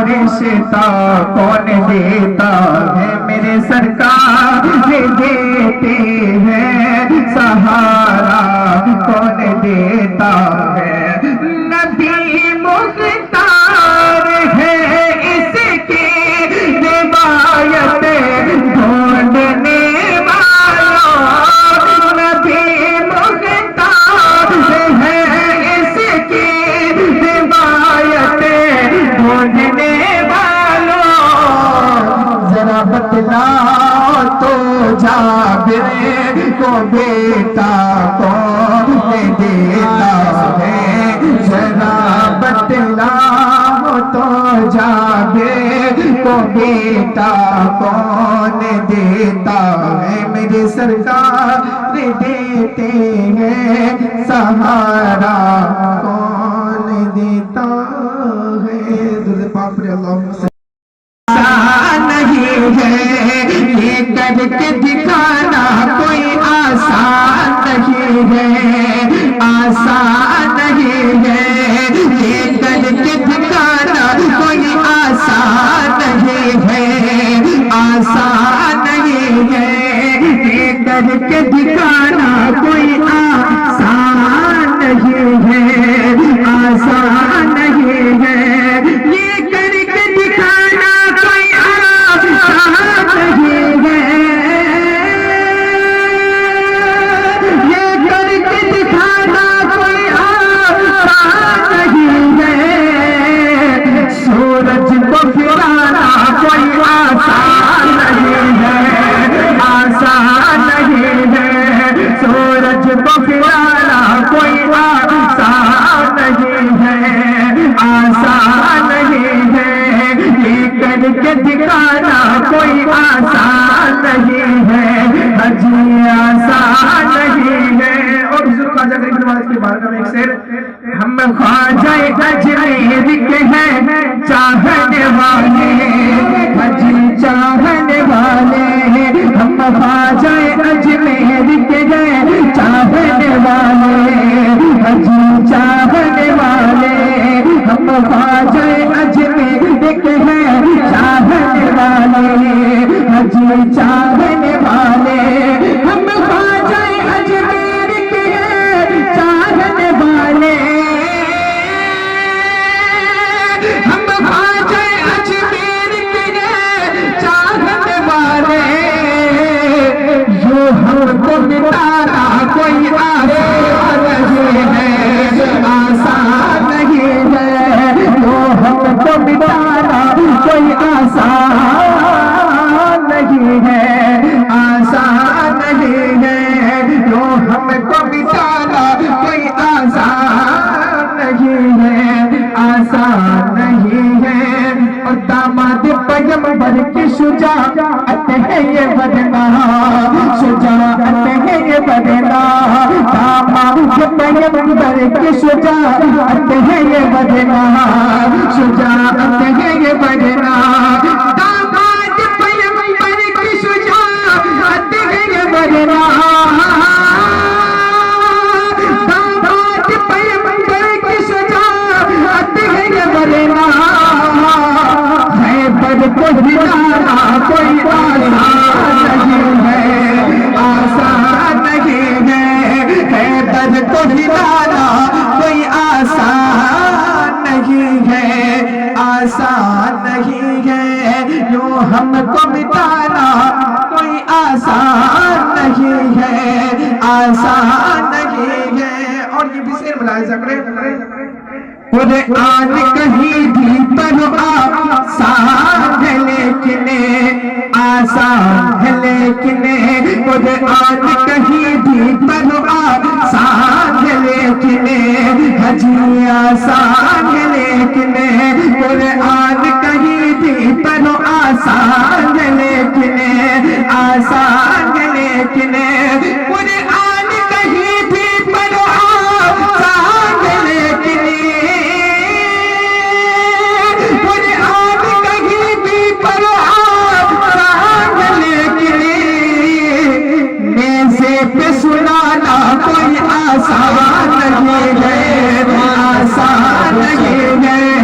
رشتہ کون دیتا ہے میرے سرکار دیتے ہیں سہارا کون دیتا ہے نبی مختار ہے اس کی روایت ڈھونڈنے والوں نبی مختار ہے اس کی روایت ڈھونڈنے والوں ذرا بتلاؤ تو جابر کو بیٹا کون دیتا ہے ذرا بتلاؤ تو جابر کو بیٹا کون دیتا ہے میرے سرکار دیتے ہیں سہارا کون دیتا ہے درود پاک پر اللہم نہیں ہے یہ کر کے دکھانا کوئی آسان نہیں ہے آسان نہیں ہے یہ کر کے دکھانا کوئی آسان نہیں ہے آسان نہیں ہے یہ کر کے دکھانا کوئی آسان نہیں ہے آسان نہیں ہے یہ کر کے دکھانا دکھانا کوئی آسان نہیں ہے حجی آسان نہیں ہے اور حضور خواجہ غریب نواز کی بارگاہ میں ایک شعر ہم خواجہ اجمیر کے ہیں چاہنے والے حجی چاہنے والے ہم خواجہ اجمیر کے ہیں چاہنے والے حجی چاہنے والے ہم خواجہ اجمیر کے ہیں چاہنے والے حجی چاہنے والے ہم خواجہ اجمیر کے ہیں چاہنے والے ہم خواجہ اجمیر کے ہیں چاہنے والے جو ہم کو مٹانا کوئی آسان نہیں ہے آسان نہیں ہے جو ہم کو مٹانا کوئی آسان نہیں ہے آسان نہیں ہے جو ہم کو مٹانا کوئی آسان نہیں ہے آسان نہیں ہے اور داماد پیغمبر کی شجاعت ہے یہ بدنا شجاعت ہے یہ بدنا داماد پیغمبر کی شجاعت ہے یہ بدنا شجاعت ہے یہ بدنا داماد پیغمبر کی شجاعت ہے یہ بدنا داماد پیغمبر کی شجاعت ہے یہ بدنا خیبر کو ہلانا کوئی آسان نہیں ہے آسان نہیں ہے خیبر کو ہلانا کوئی آسان نہیں ہے آسان نہیں ہے جو ہم کو مٹانا کوئی آسان نہیں ہے آسان نہیں ہے اور یہ بھی شعر ملاحظہ کریں قرآن کہیں بھی پڑھو آسان ہے لیکن آسان ہے لیکن قرآن کہیں بھی پڑھو آسان ہے لیکن حجی آسان ہے لیکن قرآن کہیں بھی پڑھو آسان ہے لیکن آسان ہے لیکن قرآن کہیں بھی پڑھو آسان ہے لیکن قرآن کہیں بھی پڑھو آسان ہے لیکن نیزے پہ سنانا کوئی آسان نہیں ہے آسان نہیں ہے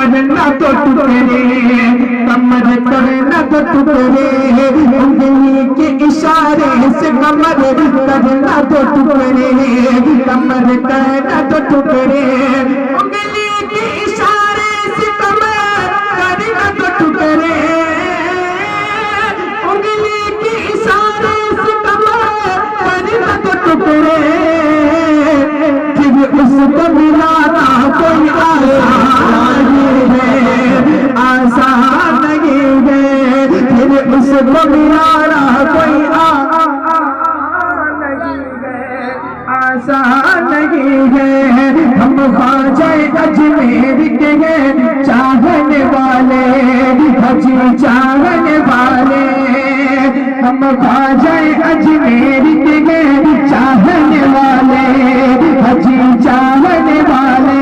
کرنا تو ٹکڑے کمر کرنا تو ٹکڑے انگلی کے اشارے سے کمر کرنا تو ٹکڑے کمر کرنا تو ٹکڑے انگلی کے اشارے سے کمر کرنا تو ٹکڑے انگلی کے اشارے سے کمر کرنا تو ٹکڑے پھر اس کو ملانا کوئی آسان نہیں ہے آسان نہیں ہے پھر اس کو ملانا کوئی آسان نہیں ہے ہم خواجہ اجمیر کے ہیں چاہنے والے حجی چاہنے والے ہم خواجہ اجمیر کے ہیں چاہنے والے حجی چاہنے والے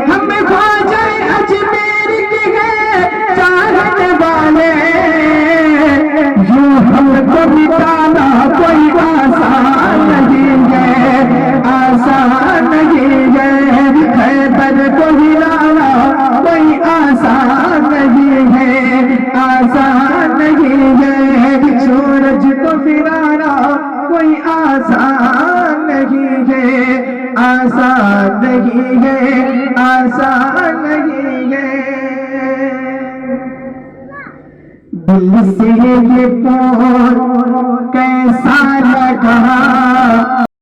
ہم خواجہ اجمیر کے ہیں چاہنے والے یوں ہم کو مٹانا کوئی آسان نہیں ہے آسان نہیں ہے خیبر کو ہلانا کوئی آسان نہیں ہے آسان نہیں ہے سورج کو پھرانا کوئی آسان نہیں ہے آسان نہیں ہے آسان نہیں ہے دل سے یہ پور کیسا لگا